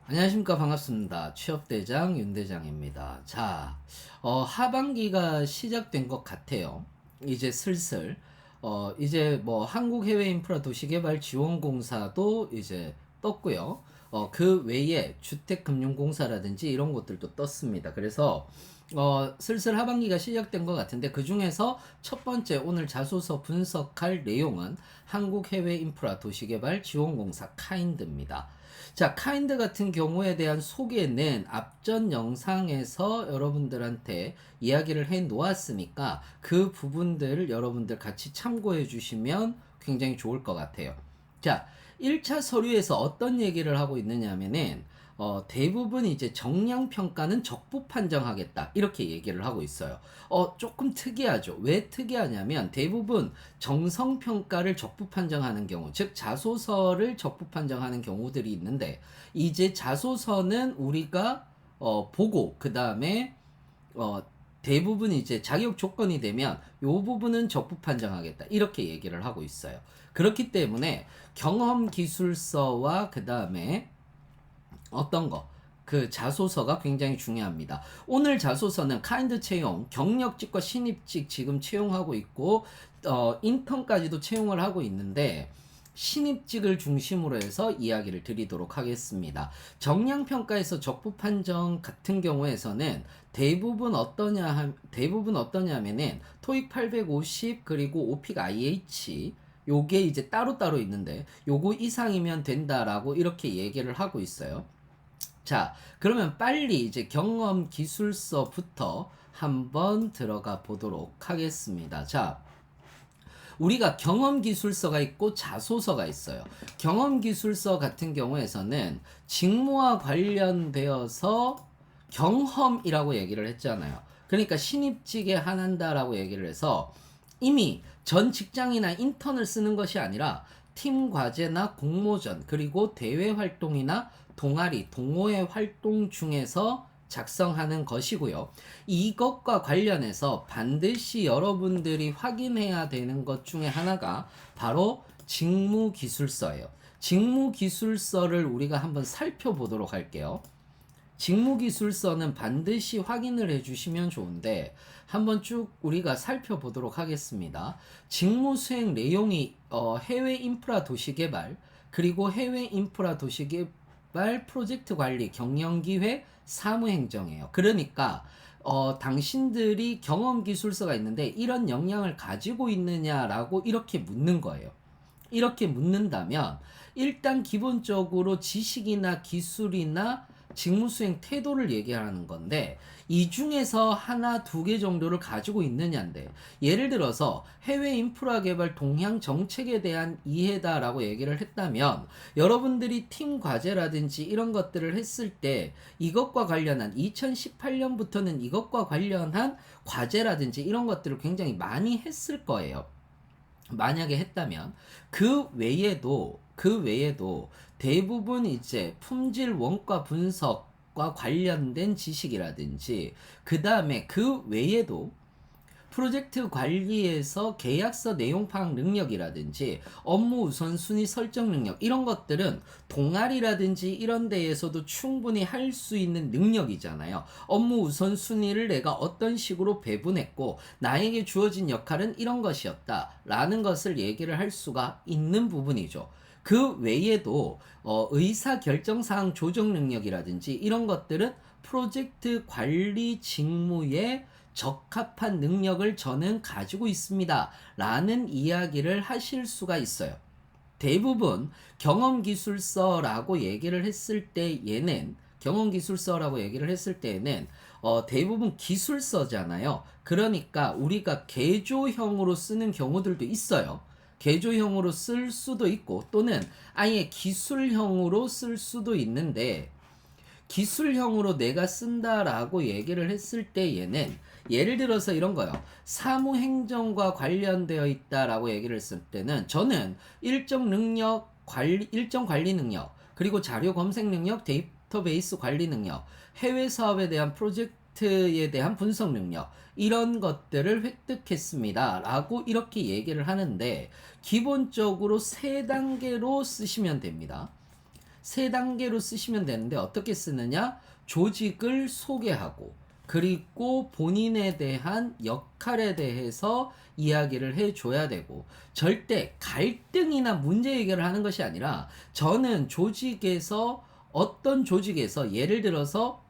안녕하십니까. 반갑습니다. 취업대장 윤대장입니다. 자, 하반기가 시작된 것 같아요. 이제 슬슬, 이제 뭐 한국해외인프라도시개발지원공사도 이제 떴고요. 그 외에 주택금융공사라든지 이런 것들도 떴습니다. 그래서, 슬슬 하반기가 시작된 것 같은데, 그 중에서 첫 번째 오늘 자소서 분석할 내용은 한국해외인프라도시개발지원공사 카인드입니다. 자, 카인드 같은 경우에 대한 소개는 앞전 영상에서 여러분들한테 이야기를 해 놓았으니까 그 부분들을 여러분들 같이 참고해 주시면 굉장히 좋을 것 같아요. 자, 1차 서류에서 어떤 얘기를 하고 있느냐면은 대부분 이제 정량 평가는 적부 판정하겠다 이렇게 얘기를 하고 있어요. 조금 특이하죠. 왜 특이하냐면 대부분 정성 평가를 적부 판정하는 경우, 즉 자소서를 적부 판정하는 경우들이 있는데 이제 자소서는 우리가 보고 그 다음에 어, 대부분 이제 자격 조건이 되면 요 부분은 적부 판정하겠다 이렇게 얘기를 하고 있어요. 그렇기 때문에 경험 기술서와 그 다음에 어떤 거? 그 자소서가 굉장히 중요합니다. 오늘 자소서는 카인드 채용, 경력직과 신입직 지금 채용하고 있고, 인턴까지도 채용을 하고 있는데, 신입직을 중심으로 해서 이야기를 드리도록 하겠습니다. 정량평가에서 적부 판정 같은 경우에서는 대부분 어떠냐면은, 토익 850, 그리고 오픽 IH, 요게 이제 따로따로 있는데, 요거 이상이면 된다라고 이렇게 얘기를 하고 있어요. 자, 그러면 빨리 이제 경험 기술서부터 한번 들어가 보도록 하겠습니다. 자, 우리가 경험 기술서가 있고 자소서가 있어요. 경험 기술서 같은 경우에서는 직무와 관련되어서 경험이라고 얘기를 했잖아요. 그러니까 신입직에 한한다라고 얘기를 해서 이미 전 직장이나 인턴을 쓰는 것이 아니라 팀 과제나 공모전 그리고 대외 활동이나 동아리, 동호회 활동 중에서 작성하는 것이고요. 이것과 관련해서 반드시 여러분들이 확인해야 되는 것 중에 하나가 바로 직무기술서예요. 직무기술서를 우리가 한번 살펴보도록 할게요. 직무기술서는 반드시 확인을 해주시면 좋은데 한번 쭉 우리가 살펴보도록 하겠습니다. 직무수행 내용이 해외 인프라 도시개발 그리고 해외 인프라 도시개발 프로젝트 관리 경영기획 사무행정이에요. 그러니까 당신들이 경험기술서가 있는데 이런 역량을 가지고 있느냐라고 이렇게 묻는 거예요. 이렇게 묻는다면 일단 기본적으로 지식이나 기술이나 직무수행 태도를 얘기하는 건데 이 중에서 하나, 두 개 정도를 가지고 있느냐인데 예를 들어서 해외 인프라 개발 동향 정책에 대한 이해다라고 얘기를 했다면 여러분들이 팀 과제라든지 이런 것들을 했을 때 이것과 관련한 2018년부터는 이것과 관련한 과제라든지 이런 것들을 굉장히 많이 했을 거예요. 만약에 했다면 그 외에도 대부분 이제 품질 원가 분석과 관련된 지식이라든지 그 다음에 그 외에도 프로젝트 관리에서 계약서 내용 파악 능력이라든지 업무 우선순위 설정 능력 이런 것들은 동아리라든지 이런 데에서도 충분히 할 수 있는 능력이잖아요. 업무 우선순위를 내가 어떤 식으로 배분했고 나에게 주어진 역할은 이런 것이었다 라는 것을 얘기를 할 수가 있는 부분이죠. 그 외에도 의사결정사항 조정 능력이라든지 이런 것들은 프로젝트 관리 직무에 적합한 능력을 저는 가지고 있습니다. 라는 이야기를 하실 수가 있어요. 대부분 경험기술서라고 얘기를 했을 때 얘는 경험기술서라고 얘기를 했을 때에는 대부분 기술서잖아요. 그러니까 우리가 개조형으로 쓰는 경우들도 있어요. 개조형으로 쓸 수도 있고 또는 아예 기술형으로 쓸 수도 있는데 기술형으로 내가 쓴다라고 얘기를 했을 때 얘는 예를 들어서 이런 거요. 사무행정과 관련되어 있다라고 얘기를 했을 때는 저는 일정 관리 능력, 그리고 자료 검색 능력, 데이터베이스 관리 능력, 해외 사업에 대한 프로젝트에 대한 분석 능력, 이런 것들을 획득했습니다. 라고 이렇게 얘기를 하는데, 기본적으로 세 단계로 쓰시면 됩니다. 세 단계로 쓰시면 되는데 어떻게 쓰느냐? 조직을 소개하고 그리고 본인에 대한 역할에 대해서 이야기를 해줘야 되고 절대 갈등이나 문제 해결을 하는 것이 아니라 저는 조직에서 어떤 조직에서 예를 들어서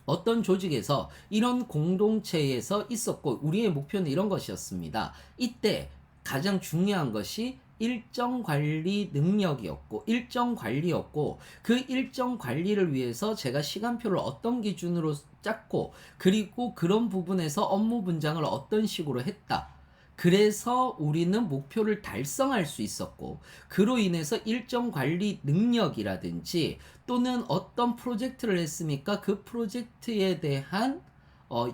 어떤 조직에서 이런 공동체에서 있었고 우리의 목표는 이런 것이었습니다. 이때 가장 중요한 것이 일정 관리 능력이었고 일정 관리였고 그 일정 관리를 위해서 제가 시간표를 어떤 기준으로 짰고 그리고 그런 부분에서 업무 분장을 어떤 식으로 했다. 그래서 우리는 목표를 달성할 수 있었고 그로 인해서 일정 관리 능력이라든지 또는 어떤 프로젝트를 했으니까 그 프로젝트에 대한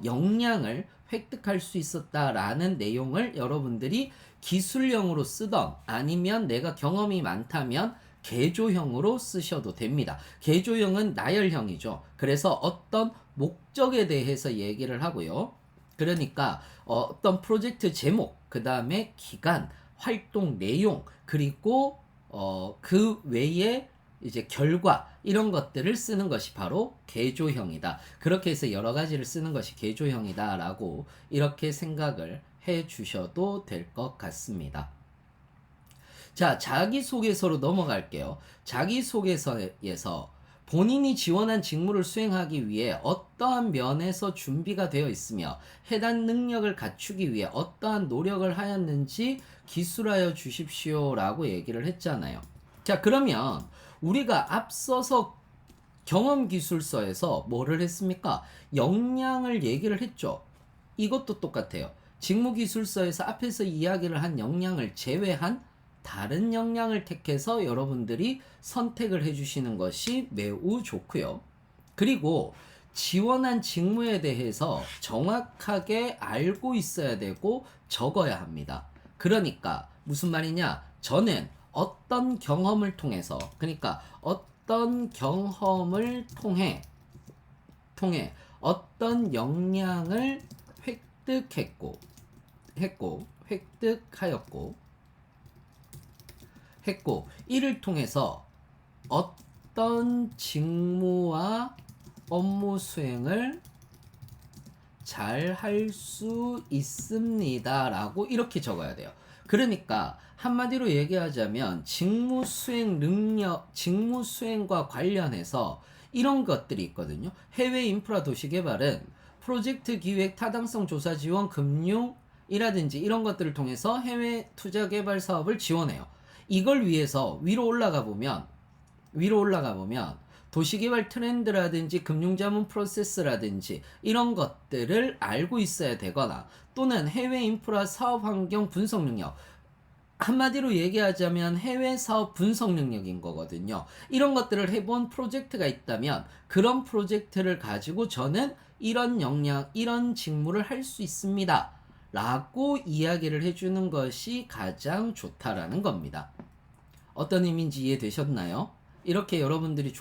역량을 획득할 수 있었다라는 내용을 여러분들이 기술형으로 쓰던 아니면 내가 경험이 많다면 개조형으로 쓰셔도 됩니다. 개조형은 나열형이죠. 그래서 어떤 목적에 대해서 얘기를 하고요. 그러니까 어떤 프로젝트 제목, 그 다음에 기간, 활동 내용, 그리고 그 외에 이제 결과 이런 것들을 쓰는 것이 바로 개조형이다. 그렇게 해서 여러 가지를 쓰는 것이 개조형이다라고 이렇게 생각을 해 주셔도 될 것 같습니다. 자, 자기소개서로 넘어갈게요. 자기소개서에서 본인이 지원한 직무를 수행하기 위해 어떠한 면에서 준비가 되어 있으며 해당 능력을 갖추기 위해 어떠한 노력을 하였는지 기술하여 주십시오라고 얘기를 했잖아요. 자, 그러면 우리가 앞서서 경험기술서에서 뭐를 했습니까? 역량을 얘기를 했죠. 이것도 똑같아요. 직무기술서에서 앞에서 이야기를 한 역량을 제외한 다른 역량을 택해서 여러분들이 선택을 해주시는 것이 매우 좋고요. 그리고 지원한 직무에 대해서 정확하게 알고 있어야 되고 적어야 합니다. 그러니까 무슨 말이냐? 저는 어떤 경험을 통해서 그러니까 어떤 경험을 통해 어떤 역량을 획득하였고 이를 통해서 어떤 직무와 업무 수행을 잘 할 수 있습니다 라고 이렇게 적어야 돼요. 그러니까 한마디로 얘기하자면 직무 수행 능력, 직무 수행과 관련해서 이런 것들이 있거든요. 해외 인프라 도시 개발은 프로젝트 기획, 타당성 조사 지원, 금융이라든지 이런 것들을 통해서 해외 투자 개발 사업을 지원해요. 이걸 위해서 위로 올라가 보면 도시개발 트렌드라든지 금융자문 프로세스라든지 이런 것들을 알고 있어야 되거나 또는 해외 인프라 사업 환경 분석 능력, 한마디로 얘기하자면 해외 사업 분석 능력인 거거든요. 이런 것들을 해본 프로젝트가 있다면 그런 프로젝트를 가지고 저는 이런 역량, 이런 직무를 할 수 있습니다 라고 이야기를 해주는 것이 가장 좋다라는 겁니다. 어떤 의미인지 이해되셨나요? 이렇게 여러분들이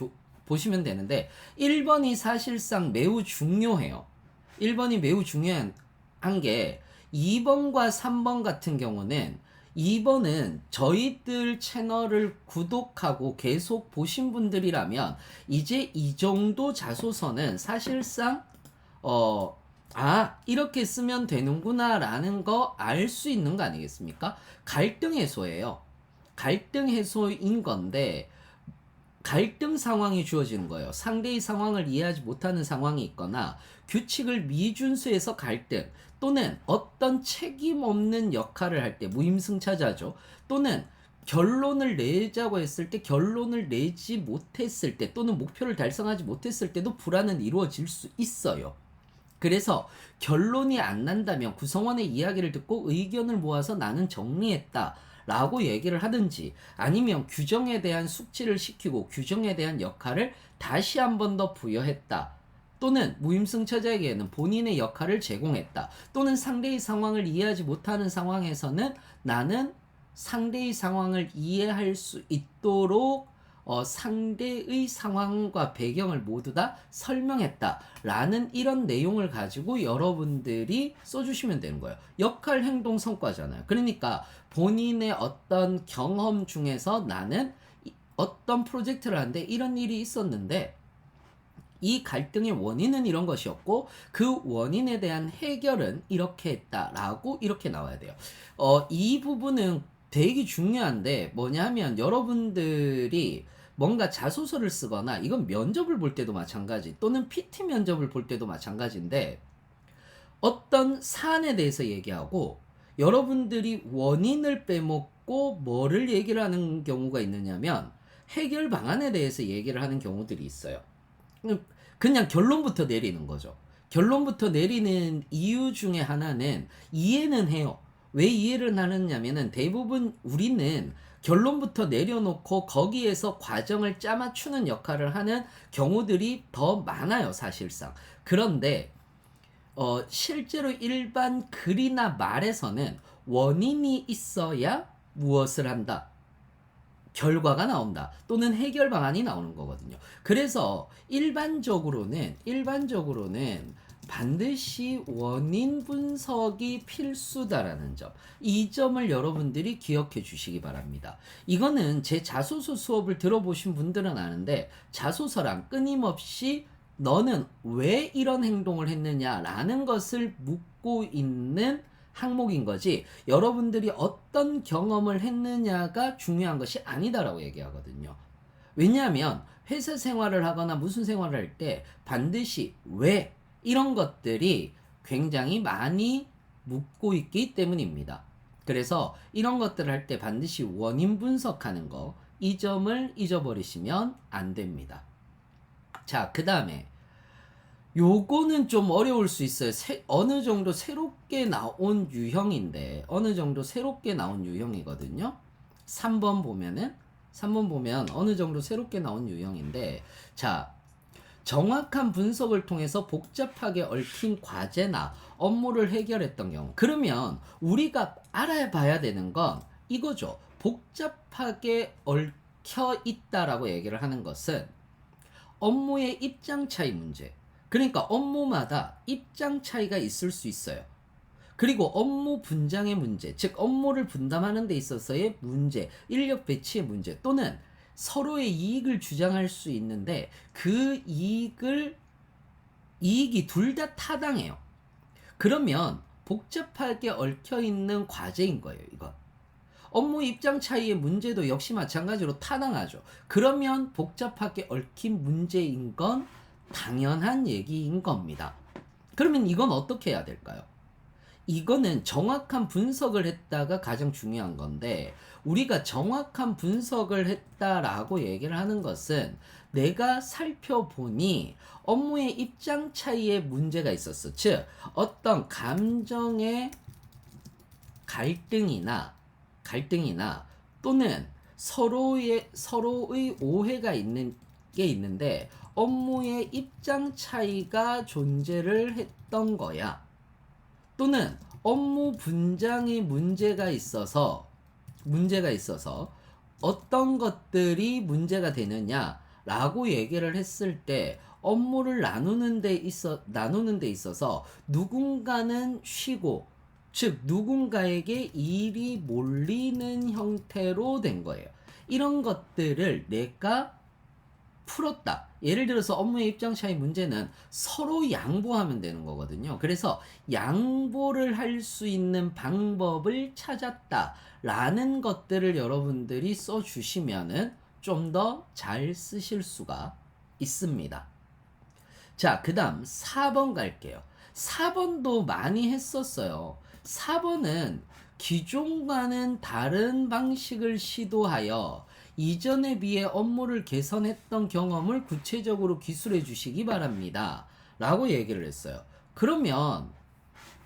보시면 되는데 1번이 사실상 매우 중요해요. 1번이 매우 중요한 게 2번과 3번 같은 경우는 2번은 저희들 채널을 구독하고 계속 보신 분들이라면 이제 이 정도 자소서는 사실상 이렇게 쓰면 되는구나 라는 거 알 수 있는 거 아니겠습니까? 갈등 해소예요. 갈등 해소인 건데 갈등 상황이 주어지는 거예요. 상대의 상황을 이해하지 못하는 상황이 있거나 규칙을 미준수해서 갈등 또는 어떤 책임 없는 역할을 할 때 무임승차자죠. 또는 결론을 내자고 했을 때 결론을 내지 못했을 때 또는 목표를 달성하지 못했을 때도 불안은 이루어질 수 있어요. 그래서 결론이 안 난다면 구성원의 이야기를 듣고 의견을 모아서 나는 정리했다 라고 얘기를 하든지 아니면 규정에 대한 숙지를 시키고 규정에 대한 역할을 다시 한 번 더 부여했다 또는 무임승차자에게는 본인의 역할을 제공했다 또는 상대의 상황을 이해하지 못하는 상황에서는 나는 상대의 상황을 이해할 수 있도록 상대의 상황과 배경을 모두 다 설명했다 라는 이런 내용을 가지고 여러분들이 써주시면 되는 거예요. 역할, 행동, 성과잖아요. 그러니까 본인의 어떤 경험 중에서 나는 어떤 프로젝트를 하는데 이런 일이 있었는데 이 갈등의 원인은 이런 것이었고 그 원인에 대한 해결은 이렇게 했다라고 이렇게 나와야 돼요. 이 부분은 되게 중요한데 뭐냐 하면 여러분들이 뭔가 자소서를 쓰거나 이건 면접을 볼 때도 마찬가지 또는 PT 면접을 볼 때도 마찬가지인데 어떤 사안에 대해서 얘기하고 여러분들이 원인을 빼먹고 뭐를 얘기를 하는 경우가 있느냐면 해결 방안에 대해서 얘기를 하는 경우들이 있어요. 그냥 결론부터 내리는 거죠. 결론부터 내리는 이유 중에 하나는 이해는 해요. 왜 이해를 하느냐면은 대부분 우리는 결론부터 내려놓고 거기에서 과정을 짜맞추는 역할을 하는 경우들이 더 많아요, 사실상. 그런데 실제로 일반 글이나 말에서는 원인이 있어야 무엇을 한다. 결과가 나온다. 또는 해결 방안이 나오는 거거든요. 그래서 일반적으로는 반드시 원인 분석이 필수다라는 점. 이 점을 여러분들이 기억해 주시기 바랍니다. 이거는 제 자소서 수업을 들어보신 분들은 아는데 자소서랑 끊임없이 너는 왜 이런 행동을 했느냐라는 것을 묻고 있는 항목인 거지 여러분들이 어떤 경험을 했느냐가 중요한 것이 아니다라고 얘기하거든요. 왜냐하면 회사 생활을 하거나 무슨 생활을 할 때 반드시 왜 이런 것들이 굉장히 많이 묻고 있기 때문입니다. 그래서 이런 것들을 할 때 반드시 원인 분석하는 거, 이 점을 잊어버리시면 안 됩니다. 자, 그 다음에 요거는 좀 어려울 수 있어요. 어느 정도 새롭게 나온 유형인데, 어느 정도 새롭게 나온 유형이거든요. 3번 보면 어느 정도 새롭게 나온 유형인데, 자, 정확한 분석을 통해서 복잡하게 얽힌 과제나 업무를 해결했던 경우. 그러면 우리가 알아봐야 되는 건 이거죠. 복잡하게 얽혀 있다라고 얘기를 하는 것은 업무의 입장 차이 문제. 그러니까 업무마다 입장 차이가 있을 수 있어요. 그리고 업무 분장의 문제, 즉 업무를 분담하는 데 있어서의 문제, 인력 배치의 문제, 또는 서로의 이익을 주장할 수 있는데 그 이익이 둘 다 타당해요. 그러면 복잡하게 얽혀 있는 과제인 거예요, 이건. 업무 입장 차이의 문제도 역시 마찬가지로 타당하죠. 그러면 복잡하게 얽힌 문제인 건 당연한 얘기인 겁니다. 그러면 이건 어떻게 해야 될까요? 이거는 정확한 분석을 했다가 가장 중요한 건데 우리가 정확한 분석을 했다라고 얘기를 하는 것은 내가 살펴보니 업무의 입장 차이에 문제가 있었어. 즉 어떤 감정의 갈등이나 또는 서로의 오해가 있는데 업무의 입장 차이가 존재를 했던 거야. 또는 업무 분장에 문제가 있어서 어떤 것들이 문제가 되느냐라고 얘기를 했을 때 업무를 나누는 데 있어서 누군가는 쉬고 즉 누군가에게 일이 몰리는 형태로 된 거예요. 이런 것들을 내가 풀었다. 예를 들어서 업무의 입장 차이 문제는 서로 양보하면 되는 거거든요. 그래서 양보를 할 수 있는 방법을 찾았다라는 것들을 여러분들이 써주시면은 좀 더 잘 쓰실 수가 있습니다. 자, 그 다음 4번 갈게요. 4번도 많이 했었어요. 4번은 기존과는 다른 방식을 시도하여 이전에 비해 업무를 개선했던 경험을 구체적으로 기술해 주시기 바랍니다. 라고 얘기를 했어요. 그러면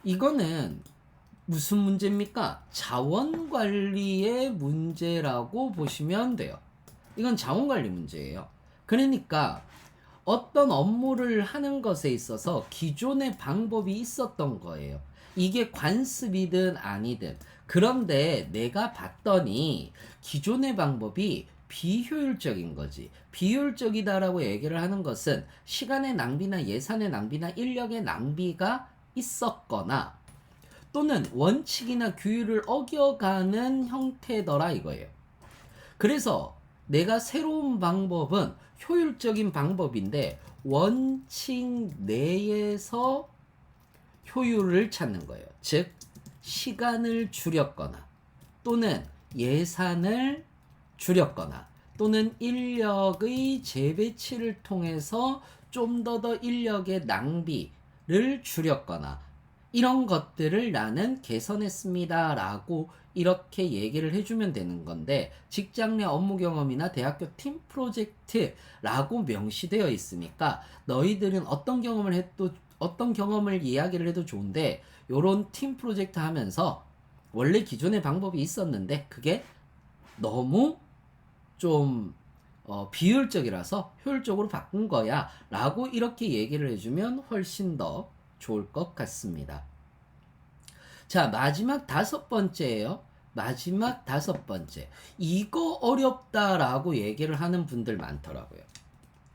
이거는 무슨 문제입니까? 자원관리의 문제라고 보시면 돼요. 이건 자원관리 문제예요. 그러니까 어떤 업무를 하는 것에 있어서 기존의 방법이 있었던 거예요. 이게 관습이든 아니든. 그런데 내가 봤더니 기존의 방법이 비효율적인 거지. 비효율적이다라고 얘기를 하는 것은 시간의 낭비나 예산의 낭비나 인력의 낭비가 있었거나 또는 원칙이나 규율을 어겨가는 형태더라 이거예요. 그래서 내가 새로운 방법은 효율적인 방법인데 원칙 내에서 효율을 찾는 거예요. 즉 시간을 줄였거나 또는 예산을 줄였거나 또는 인력의 재배치를 통해서 좀 더 인력의 낭비를 줄였거나 이런 것들을 나는 개선했습니다 라고 이렇게 얘기를 해주면 되는 건데, 직장 내 업무 경험이나 대학교 팀 프로젝트라고 명시되어 있으니까 너희들은 어떤 경험을 이야기를 해도 좋은데, 요런 팀 프로젝트 하면서 원래 기존의 방법이 있었는데 그게 너무 좀 비효율적이라서 효율적으로 바꾼 거야 라고 이렇게 얘기를 해주면 훨씬 더 좋을 것 같습니다. 자, 마지막 5번째예요. 마지막 5번째. 이거 어렵다라고 얘기를 하는 분들 많더라고요.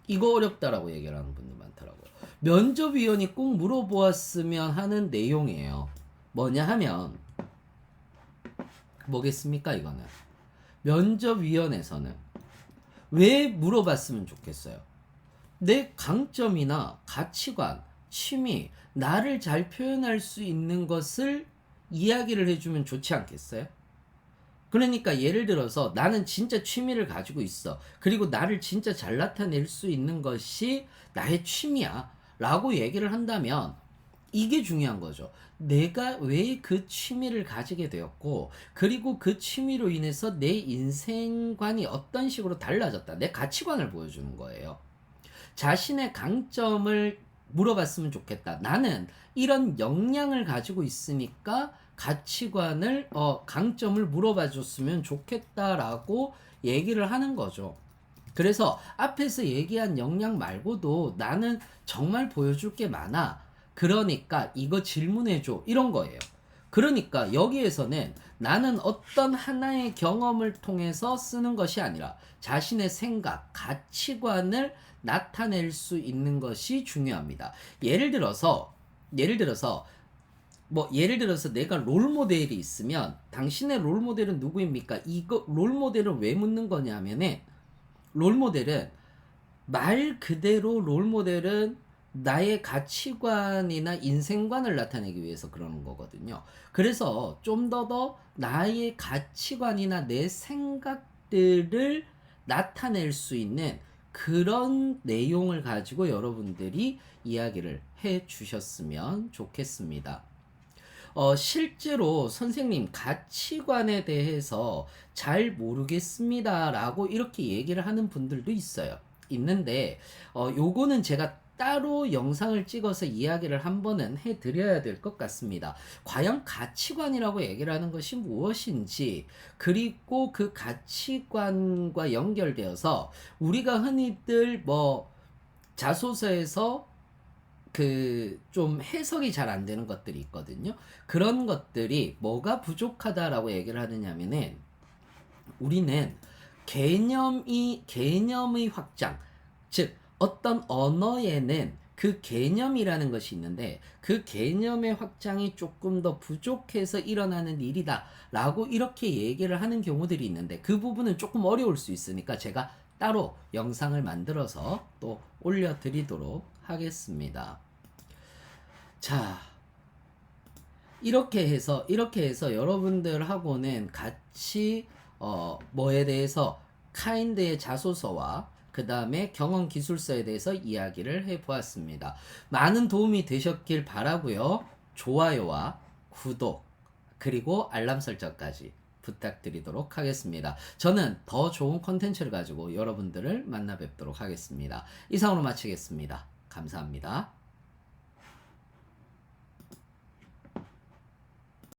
이거 어렵다라고 얘기를 하는 분들 많더라고요. 면접위원이 꼭 물어보았으면 하는 내용이에요. 뭐냐 하면 뭐겠습니까? 이거는 면접위원회에서는 왜 물어봤으면 좋겠어요? 내 강점이나 가치관, 취미, 나를 잘 표현할 수 있는 것을 이야기를 해주면 좋지 않겠어요? 그러니까 예를 들어서 나는 진짜 취미를 가지고 있어. 그리고 나를 진짜 잘 나타낼 수 있는 것이 나의 취미야 라고 얘기를 한다면 이게 중요한 거죠. 내가 왜 그 취미를 가지게 되었고, 그리고 그 취미로 인해서 내 인생관이 어떤 식으로 달라졌다. 내 가치관을 보여주는 거예요. 자신의 강점을 물어봤으면 좋겠다. 나는 이런 역량을 가지고 있으니까 가치관을, 강점을 물어봐 줬으면 좋겠다라고 얘기를 하는 거죠. 그래서 앞에서 얘기한 역량 말고도 나는 정말 보여줄 게 많아. 그러니까 이거 질문해줘. 이런 거예요. 그러니까 여기에서는 나는 어떤 하나의 경험을 통해서 쓰는 것이 아니라 자신의 생각, 가치관을 나타낼 수 있는 것이 중요합니다. 예를 들어서 내가 롤 모델이 있으면 당신의 롤 모델은 누구입니까? 이거 롤 모델을 왜 묻는 거냐면은, 롤 모델은 말 그대로 롤 모델은 나의 가치관이나 인생관을 나타내기 위해서 그러는 거거든요. 그래서 좀 더 나의 가치관이나 내 생각들을 나타낼 수 있는 그런 내용을 가지고 여러분들이 이야기를 해 주셨으면 좋겠습니다. 실제로 선생님 가치관에 대해서 잘 모르겠습니다 라고 이렇게 얘기를 하는 분들도 있는데, 요거는 제가 따로 영상을 찍어서 이야기를 한번은 해드려야 될 것 같습니다. 과연 가치관이라고 얘기를 하는 것이 무엇인지, 그리고 그 가치관과 연결되어서 우리가 흔히들 자소서에서 좀 해석이 잘 안 되는 것들이 있거든요. 그런 것들이 뭐가 부족하다라고 얘기를 하느냐면은, 우리는 개념의 확장, 즉 어떤 언어에는 그 개념이라는 것이 있는데 그 개념의 확장이 조금 더 부족해서 일어나는 일이다 라고 이렇게 얘기를 하는 경우들이 있는데, 그 부분은 조금 어려울 수 있으니까 제가 따로 영상을 만들어서 또 올려드리도록 하겠습니다. 자, 이렇게 해서 여러분들하고는 같이 뭐에 대해서 카인드의 자소서와 그 다음에 경험기술서에 대해서 이야기를 해보았습니다. 많은 도움이 되셨길 바라고요. 좋아요와 구독 그리고 알람 설정까지 부탁드리도록 하겠습니다. 저는 더 좋은 콘텐츠를 가지고 여러분들을 만나 뵙도록 하겠습니다. 이상으로 마치겠습니다. 감사합니다.